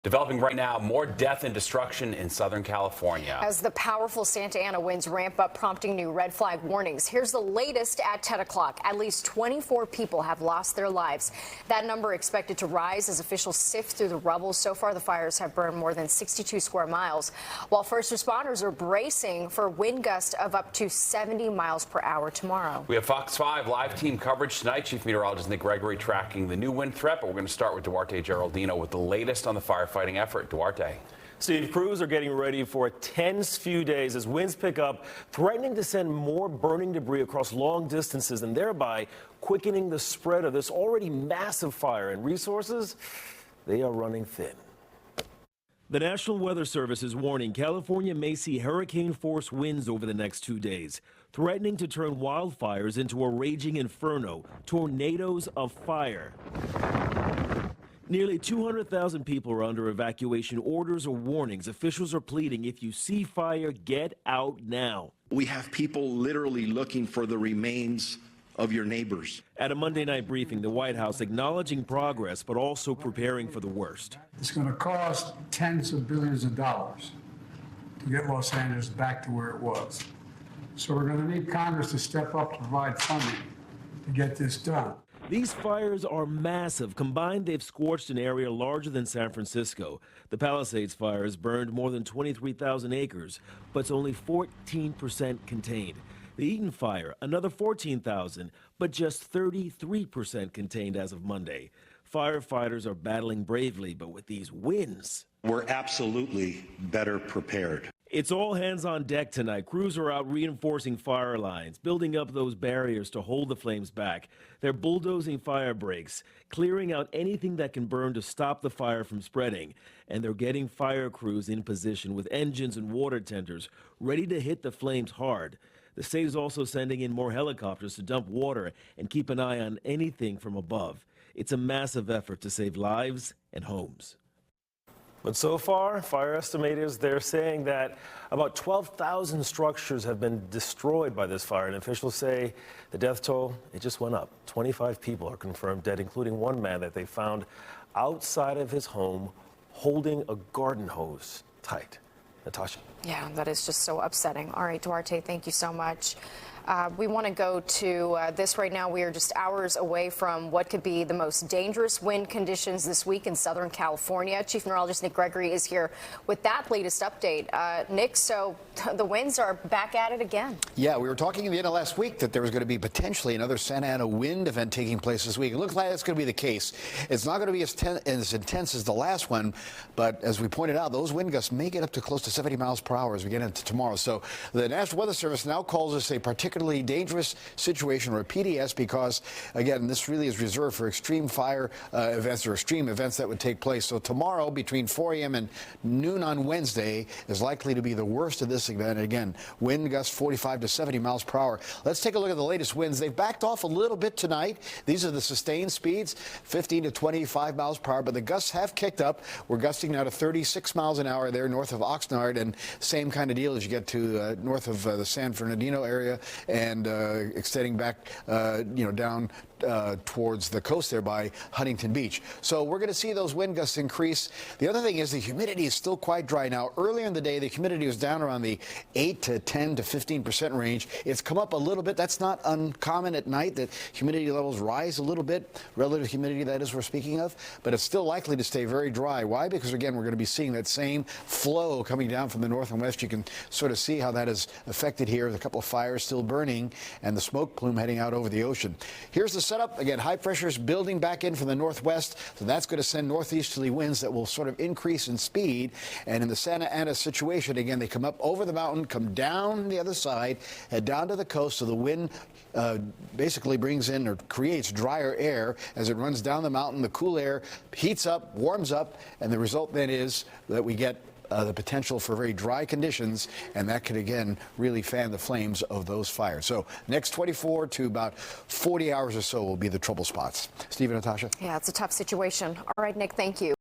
Developing right now, more death and destruction in Southern California. As the powerful Santa Ana winds ramp up, prompting new red flag warnings. Here's the latest at 10 o'clock. At least 24 people have lost their lives. That number expected to rise as officials sift through the rubble. So far, the fires have burned more than 62 square miles, while first responders are bracing for wind gusts of up to 70 miles per hour tomorrow. We have Fox 5 live team coverage tonight. Chief Meteorologist Nick Gregory tracking the new wind threat, but we're going to start with Duarte Geraldino with the latest on the firefighting effort. Duarte. Steve, crews are getting ready for a tense few days as winds pick up, threatening to send more burning debris across long distances and thereby quickening the spread of this already massive fire. And resources, they are running thin. The National Weather Service is warning California may see hurricane-force winds over the next 2 days, threatening to turn wildfires into a raging inferno, tornadoes of fire. Nearly 200,000 people are under evacuation orders or warnings. Officials are pleading, if you see fire, get out now. We have people literally looking for the remains of your neighbors. At a Monday night briefing, the White House acknowledging progress, but also preparing for the worst. It's going to cost tens of billions of dollars to get Los Angeles back to where it was. So we're going to need Congress to step up to provide funding to get this done. These fires are massive. Combined, they've scorched an area larger than San Francisco. The Palisades fire has burned more than 23,000 acres, but it's only 14% contained. The Eaton fire, another 14,000, but just 33% contained as of Monday. Firefighters are battling bravely, but with these winds, we're absolutely better prepared. It's all hands on deck tonight. Crews are out reinforcing fire lines, building up those barriers to hold the flames back. They're bulldozing fire breaks, clearing out anything that can burn to stop the fire from spreading. And they're getting fire crews in position with engines and water tenders ready to hit the flames hard. The state is also sending in more helicopters to dump water and keep an eye on anything from above. It's a massive effort to save lives and homes. But so far, fire estimators, they're saying that about 12,000 structures have been destroyed by this fire, and officials say the death toll, it just went up. 25 people are confirmed dead, including one man that they found outside of his home holding a garden hose tight. Natasha. Yeah, that is just so upsetting. All right, Duarte, thank you so much. We want to go to this right now. We are just hours away from what could be the most dangerous wind conditions this week in Southern California. Chief Meteorologist Nick Gregory is here with that latest update. Nick, so the winds are back at it again. Yeah, we were talking in the end of last week that there was going to be potentially another Santa Ana wind event taking place this week. It looks like that's going to be the case. It's not going to be as intense as the last one, but as we pointed out, those wind gusts may get up to close to 70 miles per hour as we get into tomorrow. So the National Weather Service now calls this a particularly dangerous situation, or a PDS, because again, this really is reserved for extreme fire events or extreme events that would take place. So tomorrow between 4 a.m. and noon on Wednesday is likely to be the worst of this event. Again, wind gusts 45 to 70 miles per hour. Let's take a look at the latest winds. They've backed off a little bit tonight. These are the sustained speeds, 15 to 25 miles per hour, but the gusts have kicked up. We're gusting now to 36 miles an hour there north of Oxnard, and same kind of deal as you get to north of the San Bernardino area and extending back, down towards the coast there by Huntington Beach. So we're going to see those wind gusts increase. The other thing is the humidity is still quite dry now. Earlier in the day, the humidity was down around the 8 to 10 to 15% range. It's come up a little bit. That's not uncommon at night that humidity levels rise a little bit. Relative humidity, that is, we're speaking of. But it's still likely to stay very dry. Why? Because, again, we're going to be seeing that same flow coming down from the north and west. You can sort of see how that is affected here. There's a couple of fires still burning and the smoke plume heading out over the ocean. Here's the setup. Again, high pressure is building back in from the northwest, so that's going to send northeasterly winds that will sort of increase in speed. And in the Santa Ana situation, again, they come up over the mountain, come down the other side, head down to the coast, so the wind basically brings in or creates drier air as it runs down the mountain. The cool air heats up, warms up, and the result then is that we get the potential for very dry conditions, and that could again really fan the flames of those fires. So next 24 to about 40 hours or so will be the trouble spots. Steve and Natasha? Yeah, it's a tough situation. All right, Nick, thank you.